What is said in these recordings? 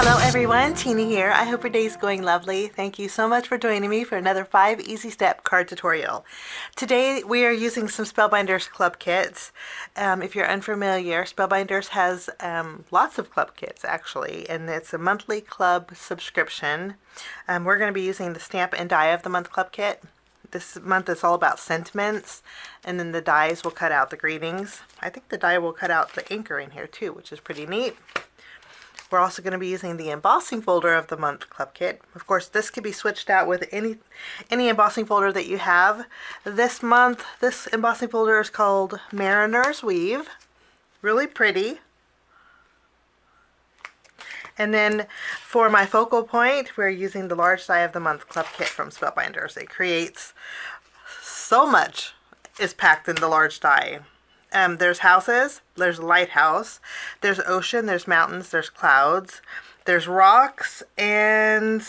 Hello everyone, Tina here. I hope your day's going lovely. Thank you so much for joining me for another 5 easy step card tutorial. Today we are using some Spellbinders Club kits. If you're unfamiliar, Spellbinders has lots of club kits actually, and it's a monthly club subscription. We're going to be using the Stamp and Die of the Month Club kit. This month is all about sentiments, and then the dies will cut out the greetings. I think the die will cut out the anchoring here too, which is pretty neat. We're also going to be using the embossing folder of the month club kit. Of course, this can be switched out with any embossing folder that you have. This month, this embossing folder is called Mariner's Weave. Really pretty. And then for my focal point, we're using the large die of the month club kit from Spellbinders. It creates so much is packed in the large die. There's houses, there's lighthouse, there's ocean, there's mountains, there's clouds, there's rocks, and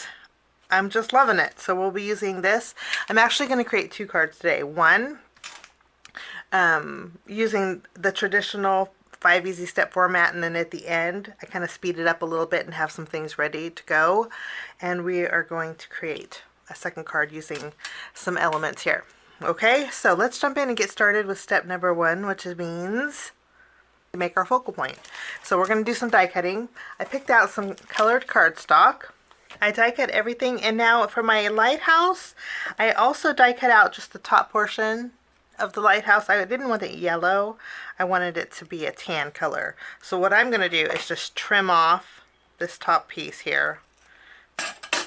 I'm just loving it. So we'll be using this. I'm actually going to create 2 cards today. One, using the traditional 5 easy step format, and then at the end I kind of speed it up a little bit and have some things ready to go. And we are going to create a second card using some elements here. Okay, so let's jump in and get started with step number 1, which means to make our focal point. So we're going to do some die cutting. I picked out some colored cardstock. I die cut everything, and now for my lighthouse, I also die cut out just the top portion of the lighthouse. I didn't want it yellow. I wanted it to be a tan color. So what I'm going to do is just trim off this top piece here,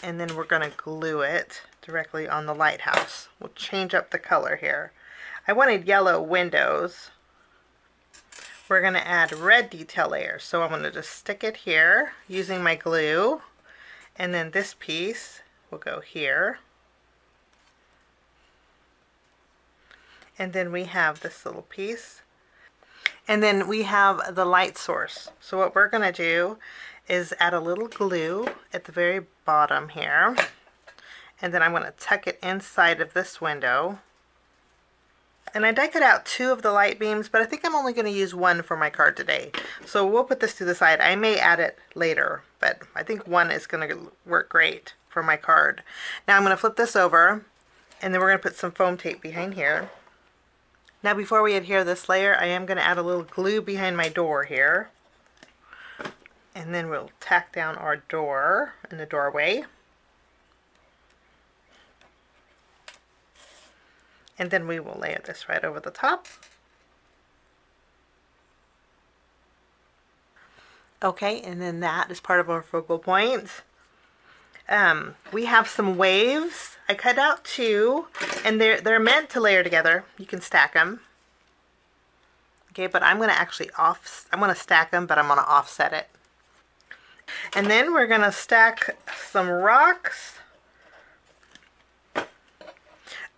and then we're going to glue it directly on the lighthouse. We'll change up the color here. I wanted yellow windows. We're going to add red detail layers. So I'm going to just stick it here using my glue, and then this piece will go here. And then we have this little piece. And then we have the light source. So what we're going to do is add a little glue at the very bottom here. And then I'm going to tuck it inside of this window. And I die cut out 2 of the light beams, but I think I'm only going to use 1 for my card today. So we'll put this to the side. I may add it later, but I think 1 is going to work great for my card. Now I'm going to flip this over, and then we're going to put some foam tape behind here. Now before we adhere this layer, I am going to add a little glue behind my door here. And then we'll tack down our door in the doorway. And then we will layer this right over the top. Okay, and then that is part of our focal point. We have some waves. I cut out 2, and they're meant to layer together. You can stack them. Okay, but I'm going to stack them, but I'm going to offset it. And then we're going to stack some rocks.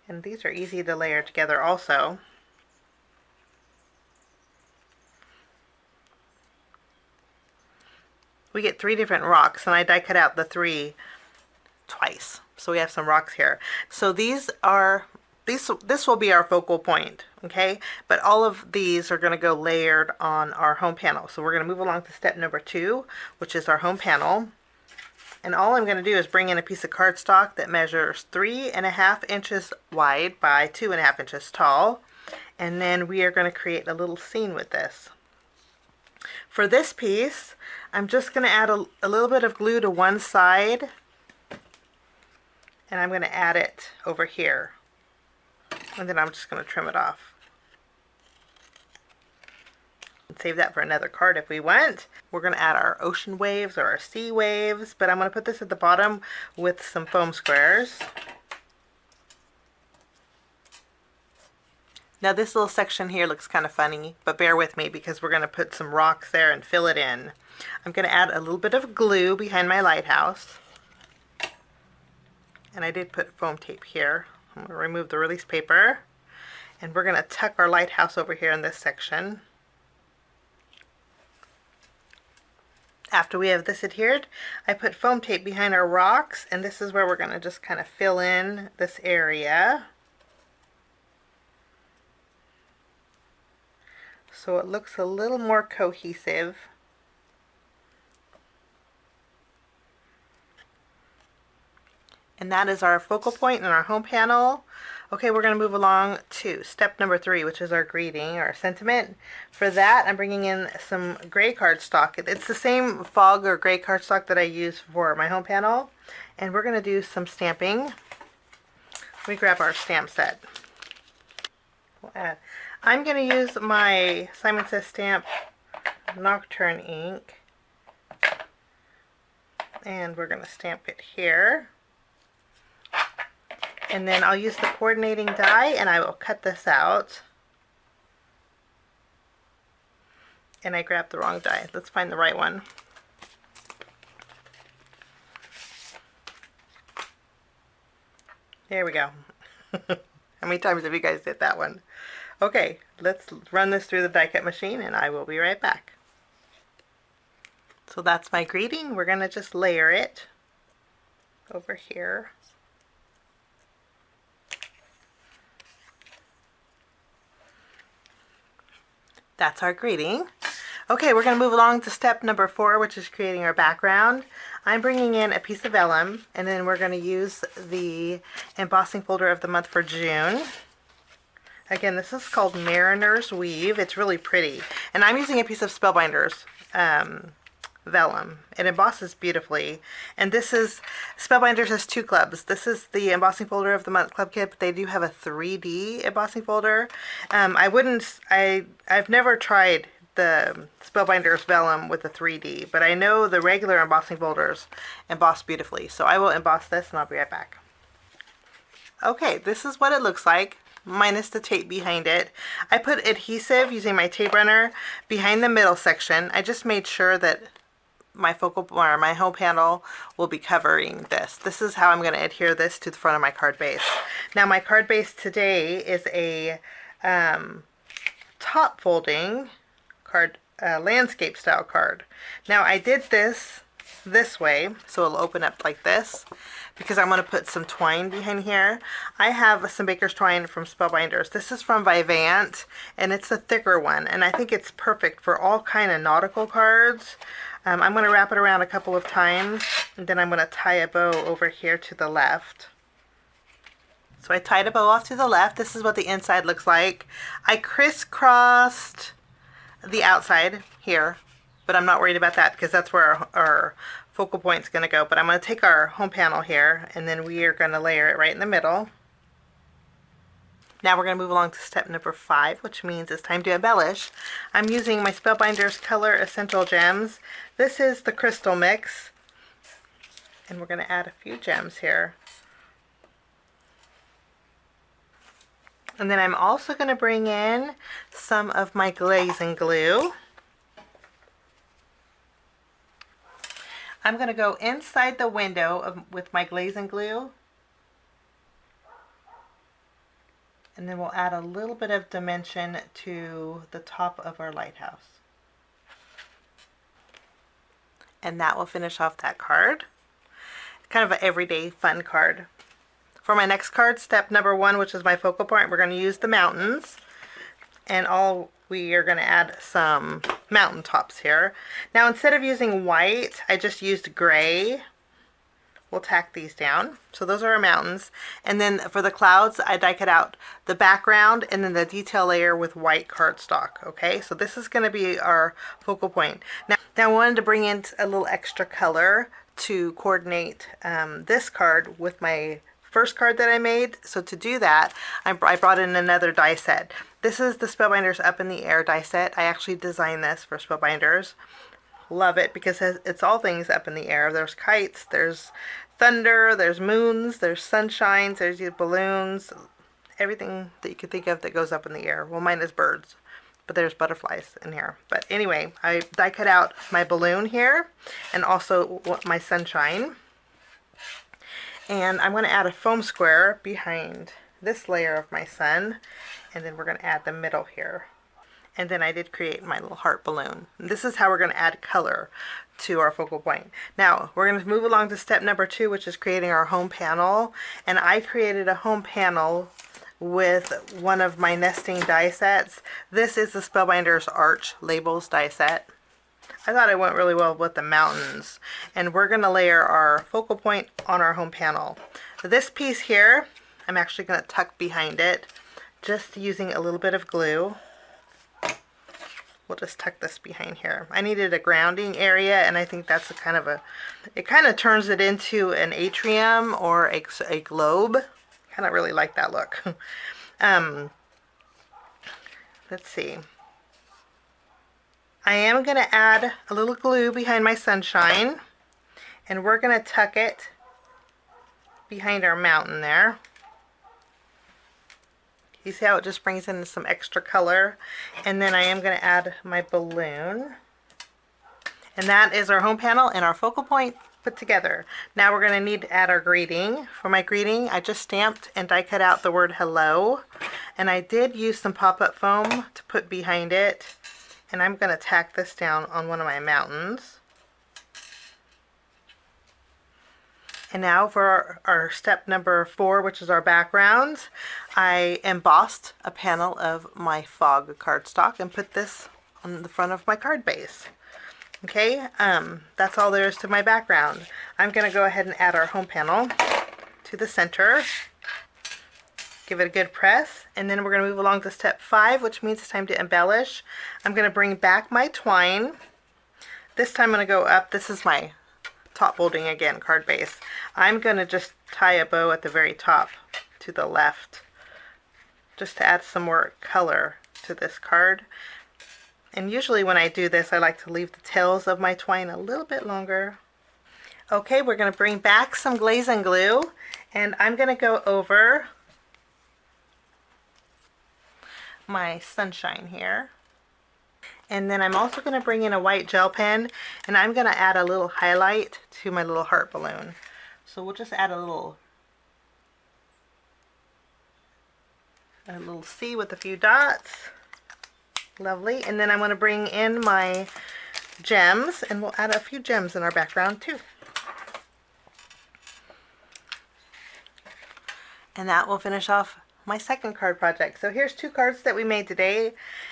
And these are easy to layer together also. We get 3 different rocks, and I die cut out the 3 twice. So we have some rocks here. So this will be our focal point, okay? But all of these are going to go layered on our home panel. So we're going to move along to step number 2, which is our home panel. And all I'm going to do is bring in a piece of cardstock that measures 3.5 inches wide by 2.5 inches tall. And then we are going to create a little scene with this. For this piece, I'm just going to add a little bit of glue to one side. And I'm going to add it over here. And then I'm just going to trim it off. Save that for another card if we want. We're going to add our ocean waves or our sea waves, but I'm going to put this at the bottom with some foam squares. Now this little section here looks kind of funny, but bear with me because we're going to put some rocks there and fill it in. I'm going to add a little bit of glue behind my lighthouse. And I did put foam tape here. I'm going to remove the release paper. And we're going to tuck our lighthouse over here in this section. After we have this adhered, I put foam tape behind our rocks, and this is where we're going to just kind of fill in this area. So it looks a little more cohesive. And that is our focal point in our home panel. Okay, we're going to move along to step number 3, which is our greeting, our sentiment. For that, I'm bringing in some gray cardstock. It's the same fog or gray cardstock that I use for my home panel. And we're going to do some stamping. Let me grab our stamp set. We'll add. I'm going to use my Simon Says Stamp Nocturne ink. And we're going to stamp it here. And then I'll use the coordinating die and I will cut this out. And I grabbed the wrong die. Let's find the right one. There we go. How many times have you guys did that one? Okay, let's run this through the die cut machine and I will be right back. So that's my greeting. We're going to just layer it over here. That's our greeting. Okay, we're going to move along to step number 4, which is creating our background. I'm bringing in a piece of vellum, and then we're going to use the embossing folder of the month for June. Again, this is called Mariner's Weave. It's really pretty. And I'm using a piece of Spellbinders vellum. It embosses beautifully. And this is, Spellbinders has 2 clubs. This is the embossing folder of the month club kit, but they do have a 3D embossing folder. I've never tried the Spellbinders vellum with the 3D, but I know the regular embossing folders emboss beautifully. So I will emboss this and I'll be right back. Okay, this is what it looks like, minus the tape behind it. I put adhesive using my tape runner behind the middle section. I just made sure that my my home panel will be covering this. This is how I'm going to adhere this to the front of my card base. Now my card base today is a top folding card, landscape style card. Now I did this way, so it'll open up like this, because I'm going to put some twine behind here. I have some baker's twine from Spellbinders. This is from Vivant, and it's a thicker one, and I think it's perfect for all kind of nautical cards. I'm going to wrap it around a couple of times, and then I'm going to tie a bow over here to the left. So I tied a bow off to the left. This is what the inside looks like. I crisscrossed the outside here, but I'm not worried about that because that's where our focal point is going to go. But I'm going to take our home panel here, and then we are going to layer it right in the middle. Now we're going to move along to step number 5, which means it's time to embellish. I'm using my Spellbinders Color Essential Gems. This is the crystal mix, and we're going to add a few gems here. And then I'm also going to bring in some of my glaze and glue. I'm going to go inside the window with my glaze and glue. And then we'll add a little bit of dimension to the top of our lighthouse. And that will finish off that card. Kind of an everyday fun card. For my next card, step number 1, which is my focal point, we're going to use the mountains. And we are going to add some mountain tops here. Now instead of using white, I just used gray. We'll tack these down. So those are our mountains. And then for the clouds, I die cut out the background and then the detail layer with white cardstock. Okay, so this is going to be our focal point. Now I wanted to bring in a little extra color to coordinate this card with my first card that I made. So to do that, I brought in another die set. This is the Spellbinders Up in the Air die set. I actually designed this for Spellbinders. Love it because it's all things up in the air. There's kites, there's thunder, there's moons, there's sunshines, there's balloons, everything that you could think of that goes up in the air. Well, mine is birds, but there's butterflies in here. But anyway, I die cut out my balloon here and also my sunshine. And I'm going to add a foam square behind this layer of my sun, and then we're going to add the middle here. And then I did create my little heart balloon. And this is how we're going to add color to our focal point. Now we're going to move along to step number 2, which is creating our home panel. And I created a home panel with one of my nesting die sets. This is the Spellbinders Arch Labels die set. I thought it went really well with the mountains. And we're going to layer our focal point on our home panel. This piece here, I'm actually going to tuck behind it, just using a little bit of glue. We'll just tuck this behind here. I needed a grounding area, and I think that's it kind of turns it into an atrium or a globe. Kind of really like that look. Let's see. I am going to add a little glue behind my sunshine, and we're going to tuck it behind our mountain there. You see how it just brings in some extra color? And then I am going to add my balloon. And that is our home panel and our focal point put together. Now we're going to need to add our greeting. For my greeting, I just stamped and die cut out the word hello. And I did use some pop-up foam to put behind it. And I'm going to tack this down on one of my mountains. And now for our step number 4, which is our background, I embossed a panel of my fog cardstock and put this on the front of my card base. Okay, that's all there is to my background. I'm going to go ahead and add our home panel to the center. Give it a good press, and then we're going to move along to step 5, which means it's time to embellish. I'm going to bring back my twine. This time I'm going to go up. This is my top folding again card base. I'm going to just tie a bow at the very top to the left, just to add some more color to this card. And usually when I do this, I like to leave the tails of my twine a little bit longer. Okay, we're going to bring back some glaze and glue, and I'm going to go over my sunshine here. And then I'm also going to bring in a white gel pen, and I'm going to add a little highlight to my little heart balloon. So we'll just add a little C with a few dots. Lovely. And then I'm going to bring in my gems, and we'll add a few gems in our background too. And that will finish off my second card project. So here's 2 cards that we made today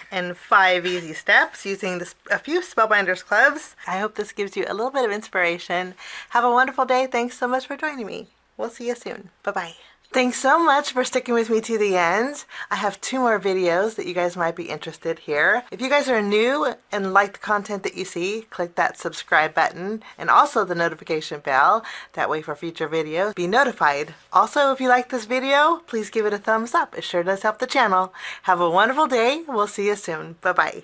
in 5 easy steps using a few Spellbinders Clubs. I hope this gives you a little bit of inspiration. Have a wonderful day. Thanks so much for joining me. We'll see you soon. Bye-bye. Thanks so much for sticking with me to the end. I have 2 more videos that you guys might be interested here. If you guys are new and like the content that you see, click that subscribe button and also the notification bell. That way for future videos, be notified. Also, if you like this video, please give it a thumbs up. It sure does help the channel. Have a wonderful day. We'll see you soon. Bye-bye.